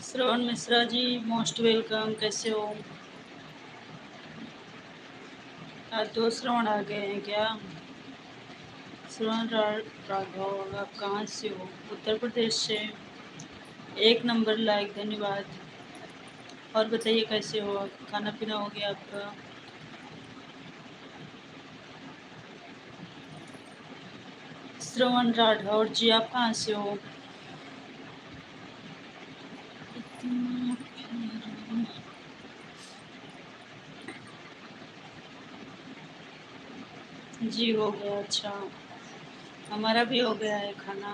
श्रवण Mishra ji, most welcome. कैसे हो? आज दो श्रवण आ गए हैं क्या? श्रवण राघव, आप कहाँ से हो? उत्तर प्रदेश से। एक नंबर लाइक, धन्यवाद। और बताइए कैसे हो? खाना पीना हो गया आपका? श्रवण राठौर जी, आप कहाँ से हो? जी हो गया। अच्छा, हमारा भी हो गया है खाना।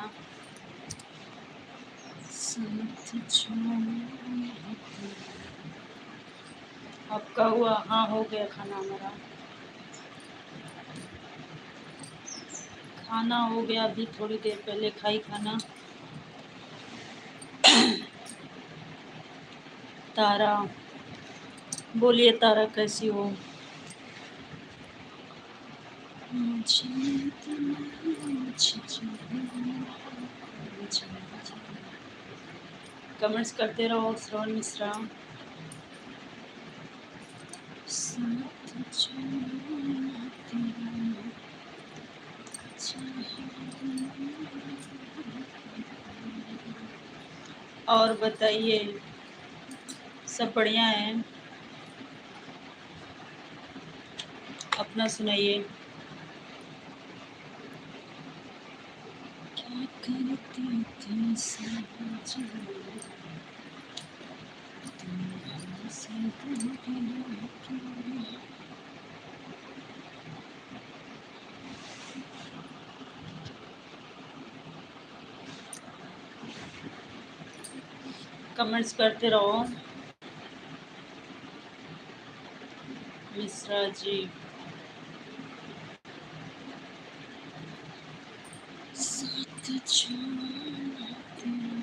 आपका हुआ? हाँ, हो गया खाना हमारा। खाना हो गया, अभी थोड़ी देर पहले खाई खाना। तारा, बोलिए तारा, कैसी हो? कमेंट्स करते रहो श्रवण मिश्रा। और बताइए, सब बढ़िया है? अपना सुनाइए। क्या करती थी समझ तुमसे दूर की। कमेंट्स करते रहो मिश्रा जी। साथ छोड़ना तेरा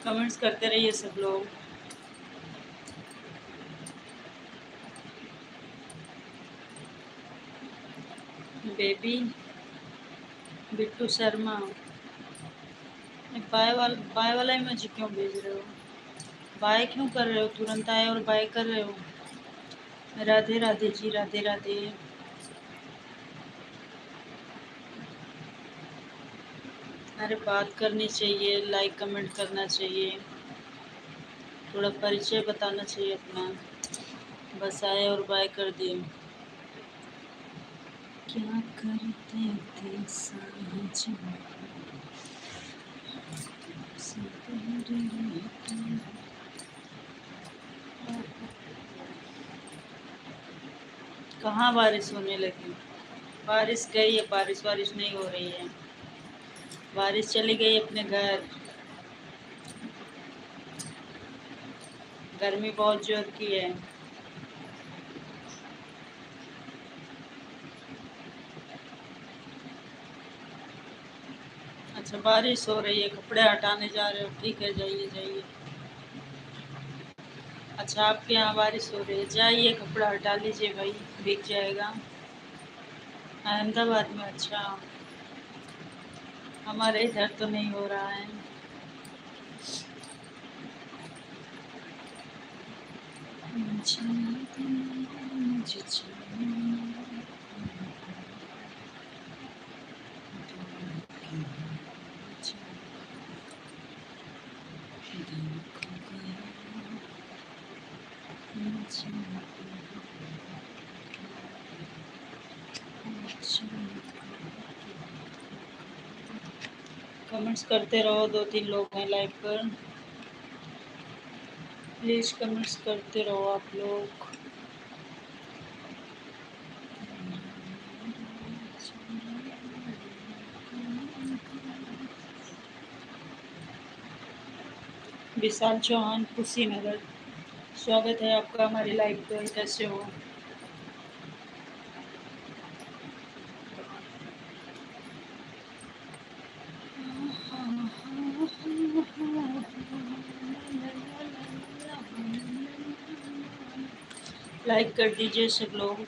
कमेंट्स करते रहिए सब लोग। बेबी बिट्टू शर्मा, बाय वाला इमोजी क्यों भेज रहे हो? बाय क्यों कर रहे हो? तुरंत आए और बाय कर रहे हो। राधे राधे जी, राधे राधे। अरे बात करनी चाहिए, लाइक कमेंट करना चाहिए, थोड़ा परिचय बताना चाहिए अपना। बस आए और बाय कर दिए। क्या करते थे साँझ से दूर रहकर। कहाँ बारिश होने लगी? बारिश गई है, बारिश नहीं हो रही है। बारिश चली गई अपने घर। गर्मी बहुत जोर की है। अच्छा, बारिश हो रही है, कपड़े हटाने जा रहे हो? ठीक है, जाइए जाइए। अच्छा, आपके यहाँ बारिश हो रही है, जाइए कपड़ा हटा लीजिए भाई, भीग जाएगा। अहमदाबाद में? अच्छा, हमारे इधर तो नहीं हो रहा है। कमेंट्स करते रहो, दो तीन लोग हैं लाइव पर, प्लीज कमेंट्स करते रहो आप लोग। विशाल चौहान, कुशीनगर, स्वागत है आपका हमारी लाइव पर। कैसे हो? लाइक कर दीजिए सब लोग।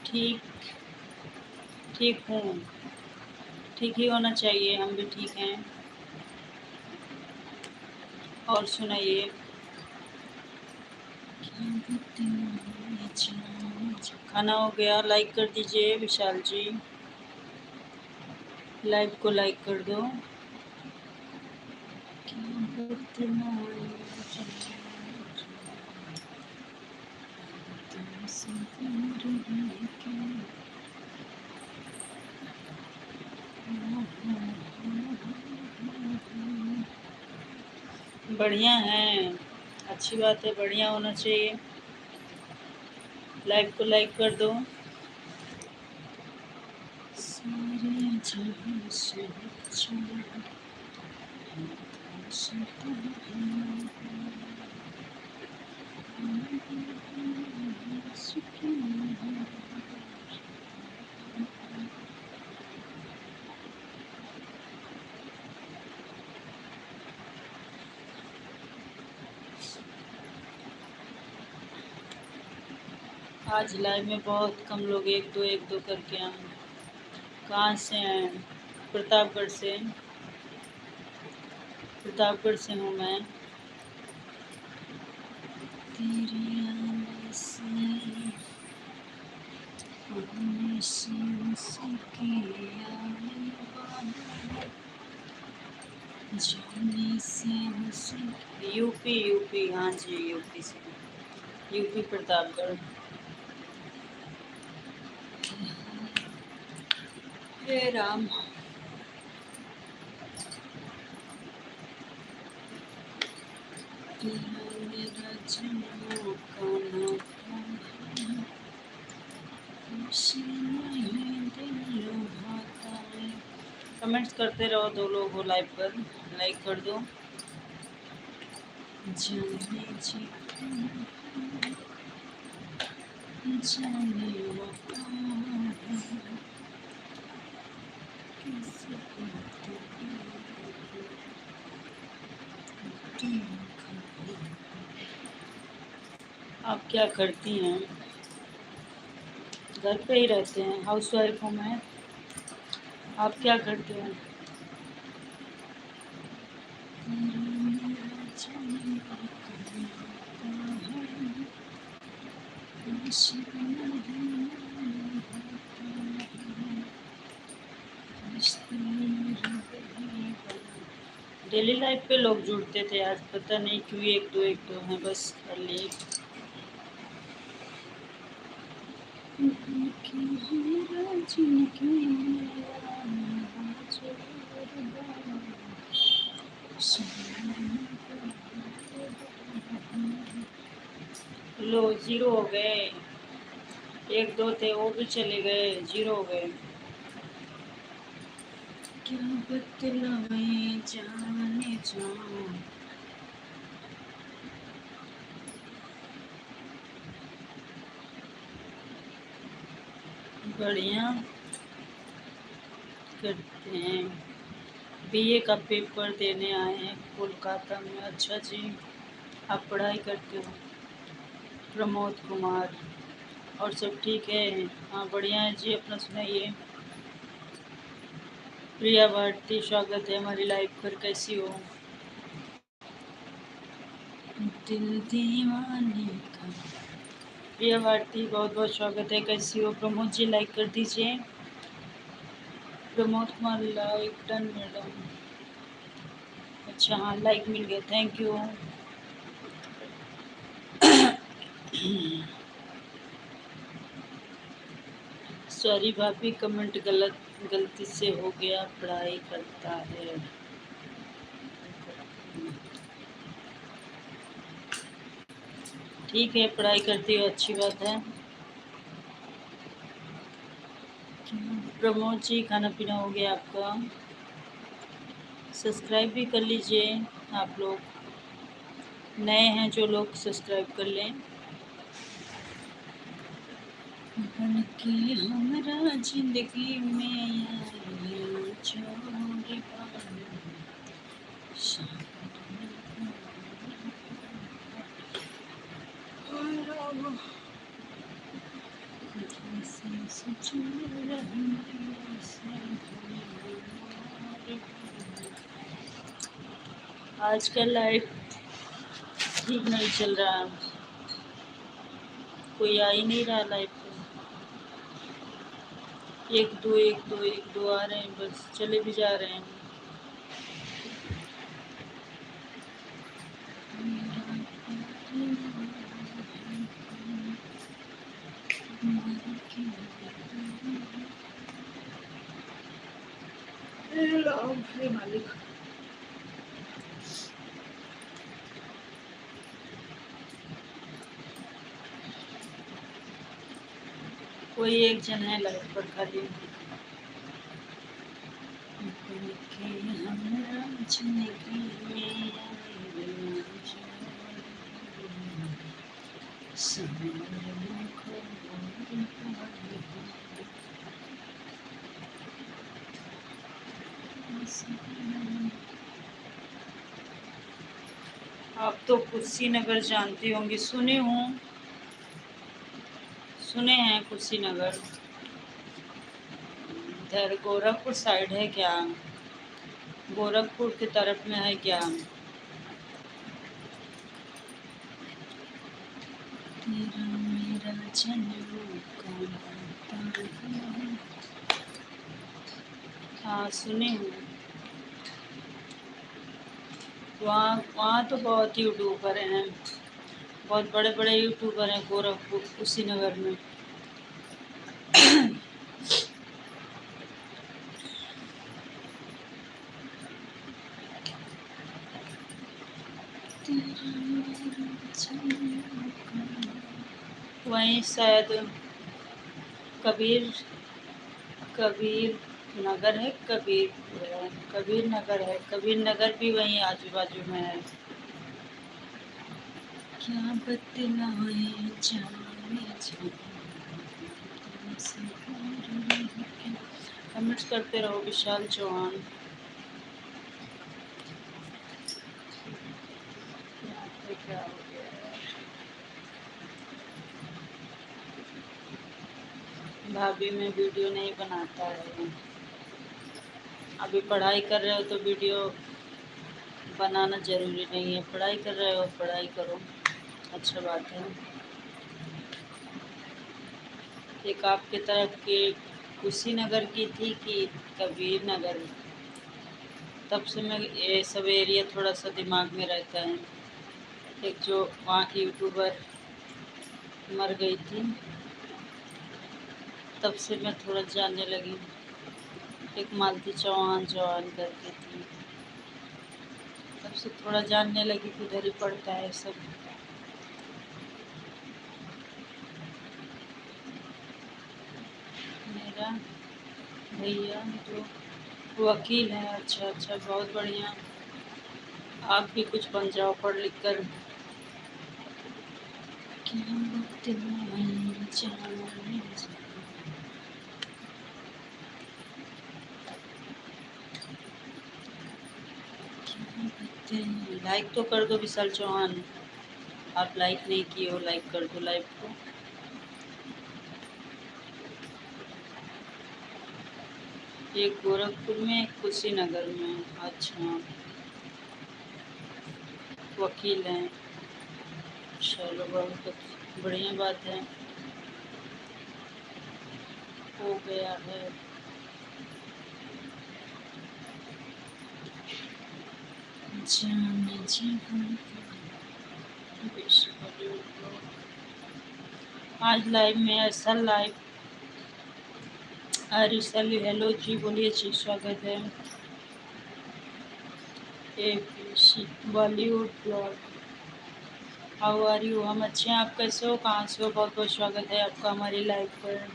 ठीक ठीक हूँ, ठीक ही होना चाहिए, हम भी ठीक हैं। और सुनाइए। खाना हो गया? लाइक कर दीजिए विशाल जी, लाइव को लाइक कर दो। बढ़िया है, अच्छी बात है, बढ़िया होना चाहिए। लाइव को लाइक कर दो। आज लाइव में बहुत कम लोग, एक दो करके आए। कहाँ से आए? प्रतापगढ़ से। प्रतापगढ़ से हूँ मैं। यूपी, हाँ जी, यूपी से, यूपी प्रतापगढ़। हे राम। कमेंट्स करते रहो, दो लोग हो लाइव पर, लाइक कर दो। जाने वो आप क्या करती हैं? घर पे ही रहते हैं, हाउस वाइफ हूँ मैं। आप क्या करते हैं? डेली लाइफ पे लोग जुड़ते थे, आज पता नहीं क्यों एक दो हैं बस खाली। लो, जीरो हो गए। एक दो थे वो भी चले गए, जीरो हो गए। क्या बतलाएं जाने जा। बढ़िया करते हैं। बीए का पेपर देने आए हैं कोलकाता में। अच्छा जी, आप पढ़ाई करते हो? प्रमोद कुमार। और सब ठीक है? हाँ बढ़िया है जी, अपना सुनाइए। प्रिया भारती, स्वागत है हमारी लाइव पर, कैसी हो? दिल दीवाने का। प्रिया भारती, बहुत बहुत स्वागत है, कैसी हो? प्रमोद जी लाइक कर दीजिए। Pramod Kumar like done madam. अच्छा हाँ, लाइक मिल गया, थैंक यू। सॉरी भाभी, कमेंट गलती से हो गया। पढ़ाई करता है। ठीक है, पढ़ाई करती हो, अच्छी बात है। प्रमोद जी, खाना पीना हो गया आपका? सब्सक्राइब भी कर लीजिए, आप लोग नए हैं जो लोग सब्सक्राइब कर लें। बन के हमरा जिंदगी में आए छोड़ आजकल लाइफ ठीक नहीं चल रहा, कोई आ ही नहीं रहा लाइफ में। एक दो एक दो एक दो आ रहे हैं, बस चले भी जा रहे हैं। मालिक कोई एक जन है लाइफ पर खाली। आप तो कुशीनगर जानती होंगी, सुने हैं कुशीनगर। इधर गोरखपुर साइड है क्या? गोरखपुर की तरफ में है क्या? तेरा मेरा हाँ, सुने हूँ। वहाँ वहाँ तो बहुत यूट्यूबर हैं, बहुत बड़े बड़े यूट्यूबर हैं गोरखपुर कुशीनगर में। वहीं शायद कबीर कबीर नगर है, कबीर नगर है, कबीर नगर भी वहीं आजू बाजू में है। क्या बतलाएं जाने कमेंट्स करते रहो। विशाल चौहान, क्या हो गया? भाभी में वीडियो नहीं बनाता है। अभी पढ़ाई कर रहे हो तो वीडियो बनाना ज़रूरी नहीं है। पढ़ाई कर रहे हो, पढ़ाई करो, अच्छा बात है। एक आपके तरफ के कुशीनगर की थी कि कबीर नगर? तब से मैं ये सब एरिया थोड़ा सा दिमाग में रहता है। एक जो वहाँ की यूट्यूबर मर गई थी, तब से मैं थोड़ा जानने लगी। एक मालती चौहान करके थी, तब से थोड़ा जानने लगी कि इधर ही पड़ता है सब। मेरा भैया तो वकील है। अच्छा अच्छा, बहुत बढ़िया। आप भी कुछ बन जाओ पढ़ लिख कर। लाइक तो कर दो विशाल चौहान, आप लाइक नहीं किए हो, लाइक कर दो लाइव को। एक गोरखपुर में, एक कुशीनगर में। अच्छा, वकील हैं, चलो बहुत बढ़िया बात है। हो गया है। आज लाइव में ऐसा लाइव रिसली हेलो जी, बोलिए जी, स्वागत है। Bollywood blog, how are you? हम अच्छे हैं, आप कैसे हो, कहाँ से हो? बहुत बहुत स्वागत है आपका हमारी लाइव पर।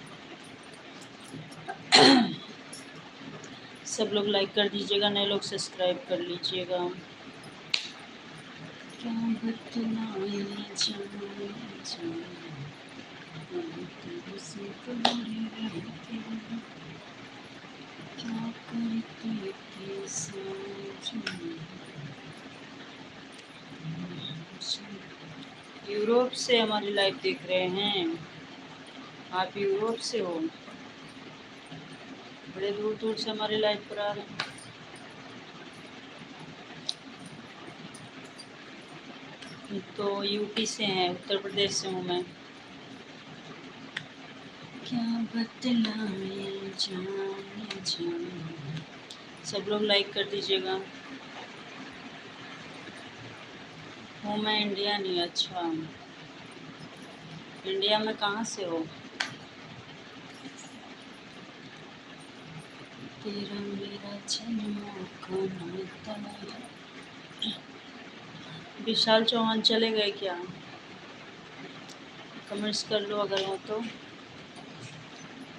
सब लोग लाइक कर दीजिएगा, नए लोग सब्सक्राइब कर लीजिएगा। क्या यूरोप से हमारी लाइव देख रहे हैं आप? यूरोप से हो? बड़े दूर दूर से हमारे लाइव पर आ रहे हैं। तो यूपी से हैं, उत्तर प्रदेश से हूँ मैं। क्या बतलाएं जाने जाने। सब लोग लाइक कर दीजिएगा। हूँ मैं इंडिया नहीं। अच्छा, इंडिया में कहाँ से हो? तेरा मेरा जन्मों का नाता। विशाल चौहान चले गए क्या? कमेंट्स कर लो अगर हो तो।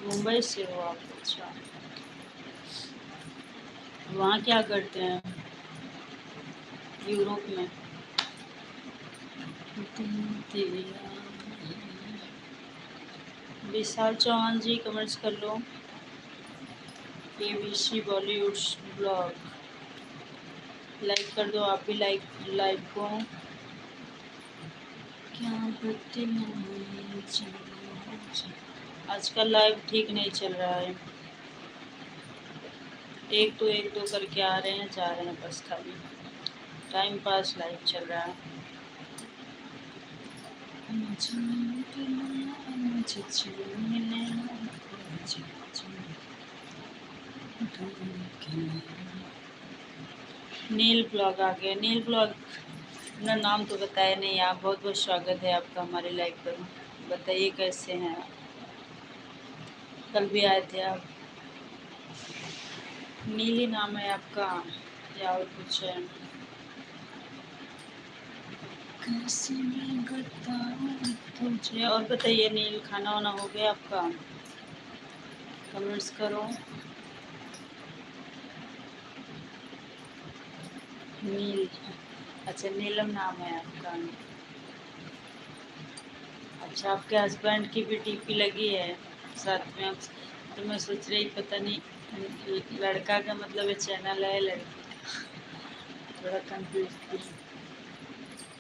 मुंबई से हो आप? अच्छा, वहाँ क्या करते हैं? यूरोप में। विशाल चौहान जी कमेंट्स कर लो। केबीसी बॉलीवुड ब्लॉग लाइक कर दो, आप भी लाइक को। क्या आजकल लाइव ठीक नहीं चल रहा है। एक दो करके आ रहे हैं, जा रहे हैं, बस खाली टाइम पास लाइव चल रहा है। नील ब्लॉग आ गया। नील ब्लॉग, अपना नाम तो बताया नहीं आप। बहुत बहुत स्वागत है आपका हमारे लाइव पर। बताइए कैसे हैं आप? कल भी आए थे आप। नीली नाम है आपका या और कुछ है? कैसे मैं बताऊं तुझे। और बताइए नील, खाना वाना हो गया आपका? कमेंट्स करो। नील, अच्छा नीलम नाम है आपका। अच्छा, आपके हस्बैंड की भी डीपी लगी है साथ में आप? तो मैं सोच रही पता नहीं लड़का का मतलब है चैनल है, लड़की थोड़ा कंफ्यूज थी।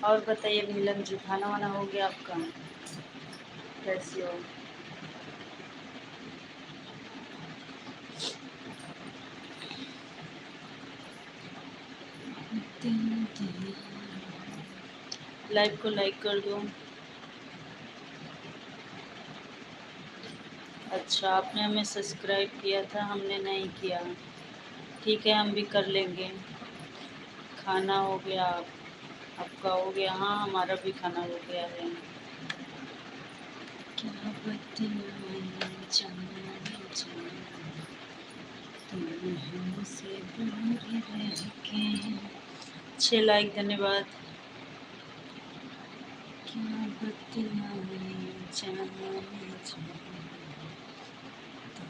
और बताइए नीलम जी, खाना वाना हो गया आपका? कैसी हो? लाइव को लाइक कर दो। अच्छा, आपने हमें सब्सक्राइब किया था, हमने नहीं किया। ठीक है, हम भी कर लेंगे। खाना हो गया आपका? हो गया। हाँ, हमारा भी खाना हो गया है। क्या बतलाएं जाने जाने, तुम हमसे दूर रह के। 6 लाइक, धन्यवाद। क्या बतलाएं जाने जाने, तुम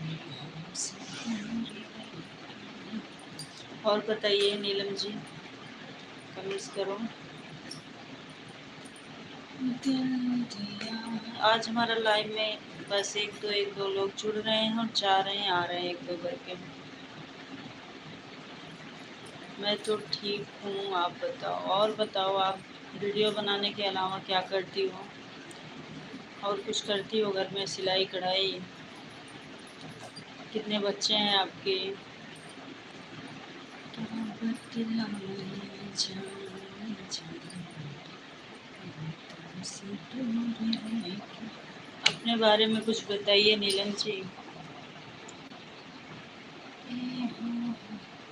हमसे दूर रह के। और बताइए नीलम जी, कमेंट्स करो। दिल दिया। आज हमारा लाइव में बस एक दो लोग जुड़ रहे हैं और जा रहे हैं, आ रहे हैं एक दो करके। मैं तो ठीक हूँ, आप बताओ। और बताओ, आप वीडियो बनाने के अलावा क्या करती हो? और कुछ करती हो घर में? सिलाई कढ़ाई? कितने बच्चे हैं आपके? क्या बतलाएं जाने जाने, तुमसे दूर रह के। अपने बारे में कुछ बताइए नीलम जी।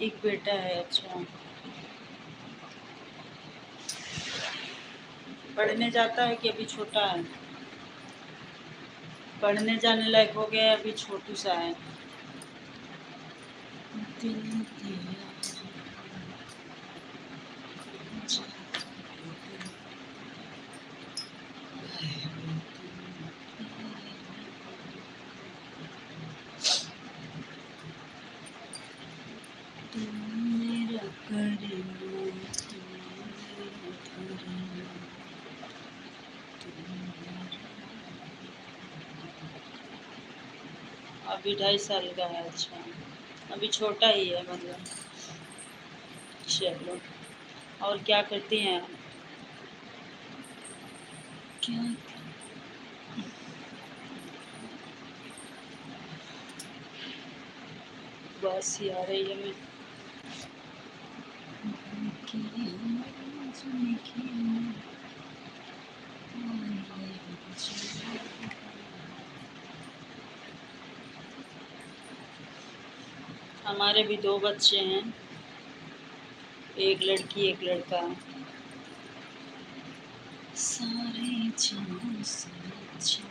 एक बेटा है। अच्छा, पढ़ने जाता है कि अभी छोटा है? पढ़ने जाने लायक हो गया है, अभी छोटू सा है? दिल दिया तुम मेरा करना, तुम मेरा धरना, तुम मेरा। अभी 2.5 साल का है? अच्छा, अभी छोटा ही है मतलब। चलो, और क्या करती हैं आप? क्या बस ही आ रही है मैं। हमारे भी 2 बच्चे हैं, एक लड़की एक लड़का। सारे जहां से अच्छा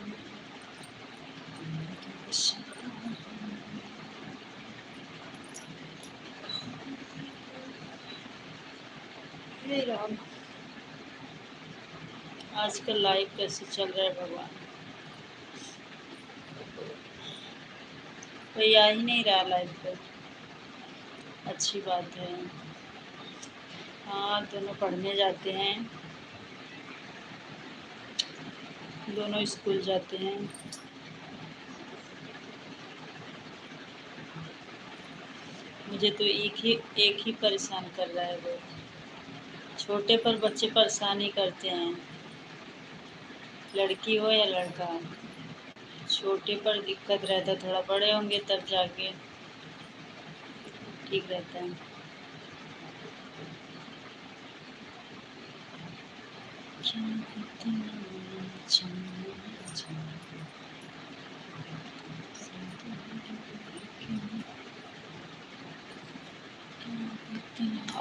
हे राम, आजकल लाइफ कैसे चल रहा है भगवान, कोई आ ही नहीं रहा लाइफ पर। अच्छी बात है। हाँ, दोनों पढ़ने जाते हैं, दोनों स्कूल जाते हैं। मुझे तो एक ही परेशान कर रहा है वो। छोटे पर बच्चे परेशान ही करते हैं, लड़की हो या लड़का। छोटे पर दिक्कत रहता, थोड़ा बड़े होंगे तब जाके ठीक रहता है।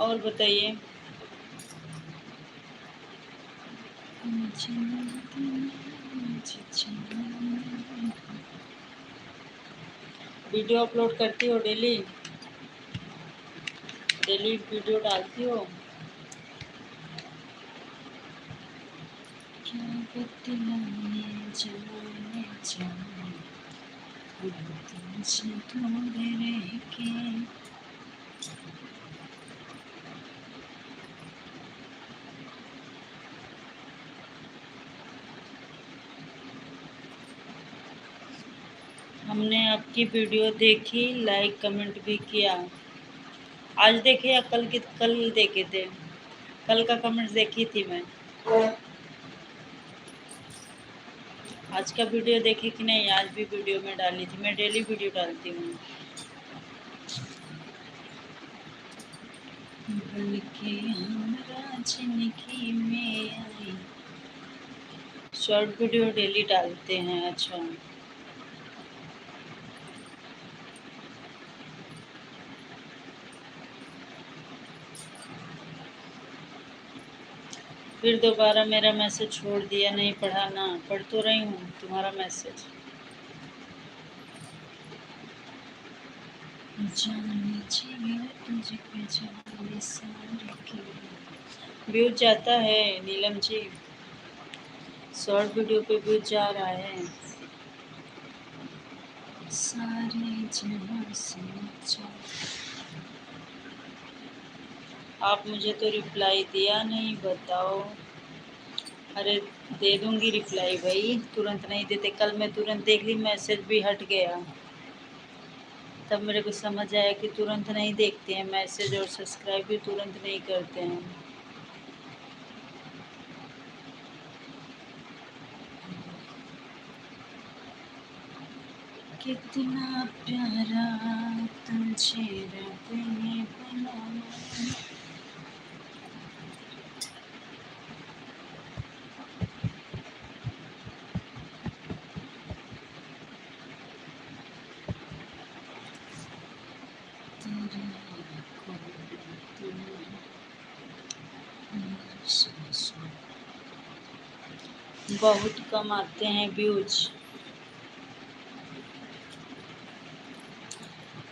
और बताइए। वीडियो अपलोड करती हो डेली? डेली वीडियो डालती हो? क्या बतलाए जाने जाने, तुमसे दूर रह के। हमने आपकी वीडियो देखी, लाइक कमेंट भी किया। आज देखे या कल देखे थे? कल का कमेंट देखी थी मैं। आज का वीडियो देखे कि नहीं? आज भी वीडियो में डाली थी, मैं डेली वीडियो डालती हूँ। बल्कि हमरा जिंदगी में आई। शॉर्ट वीडियो डेली डालते हैं। अच्छा, फिर दोबारा मेरा मैसेज छोड़ दिया, नहीं पढ़ा ना? पढ़ तो रही हूँ तुम्हारा मैसेज। जाने जिगर तुझ पे जाने सारे की। व्यूज जाता है नीलम जी, शॉर्ट वीडियो पे व्यूज जा रहा है। सारे जहां से अच्छा। आप मुझे तो रिप्लाई दिया नहीं, बताओ। अरे दे दूंगी रिप्लाई भाई, तुरंत नहीं देते। कल मैं तुरंत देख ली, मैसेज भी हट गया, तब मेरे को समझ आया कि तुरंत नहीं देखते हैं मैसेज, और सब्सक्राइब भी तुरंत नहीं करते हैं। कितना प्यारा तुझे रब ने बनाया। तेरी आँखों में मेरी सांसों। बहुत कम आते हैं व्यूज।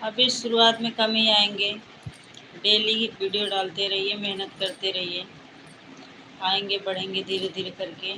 अभी शुरुआत में कम ही आएंगे। डेली वीडियो डालते रहिए, मेहनत करते रहिए, आएंगे बढ़ेंगे धीरे धीरे करके।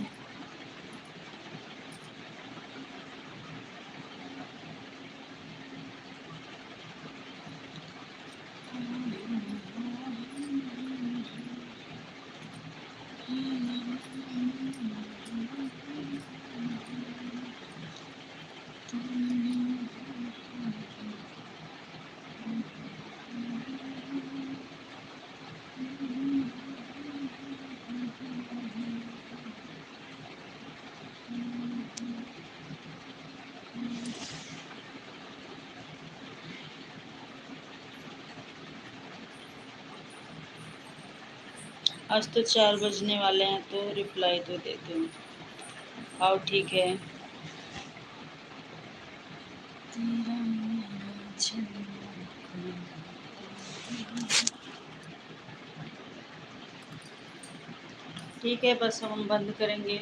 आज तो 4 बजने वाले हैं, तो रिप्लाई तो देती हूँ। आओ ठीक है। तेरा मेरा जन्म। ठीक है, बस हम बंद करेंगे।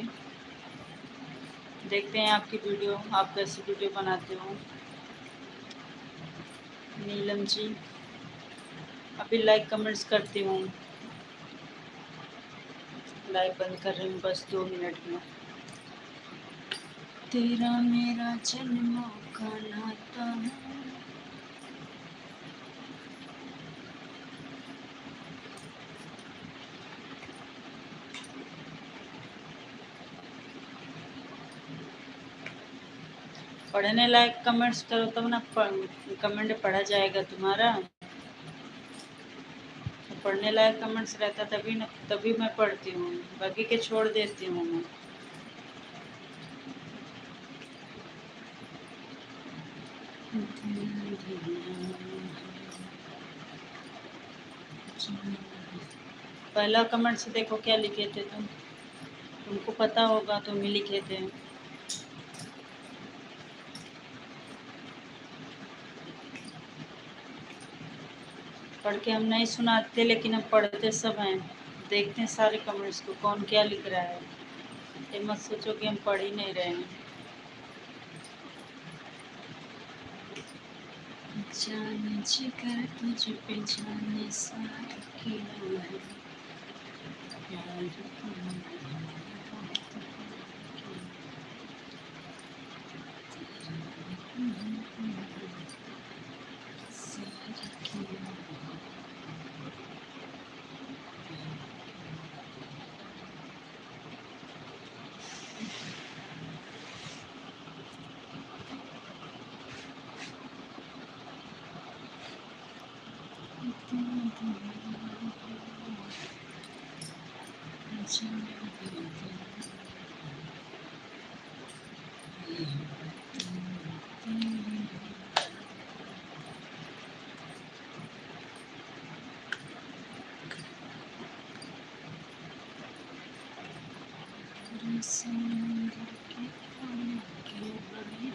देखते हैं आपकी वीडियो, आप कैसी वीडियो बनाते हो। नीलम जी, अभी लाइक कमेंट्स करती हूँ। लाइव बंद कर रही हूँ बस 2 मिनट में। तेरा मेरा जन्मों का नाता है। पढ़ने लायक कमेंट्स करो तब ना कमेंट पढ़ा जाएगा तुम्हारा। तो पढ़ने लायक कमेंट्स रहता तभी ना, तभी मैं पढ़ती हूँ, बाकी के छोड़ देती हूँ मैं। पहला कमेंट से देखो क्या लिखे थे तुम, तुमको पता होगा, तुम ही लिखे थे। पढ़ के हम नहीं सुनाते, लेकिन हम पढ़ते सब हैं, देखते हैं सारे कमेंट्स को कौन क्या लिख रहा है। ये मत सोचो कि हम पढ़ ही नहीं रहे हैं। जाने जिगर तुझ पे जाने सार किया है प्यार तुमने बहुत सार किया। समुंदर के पानी के बगैर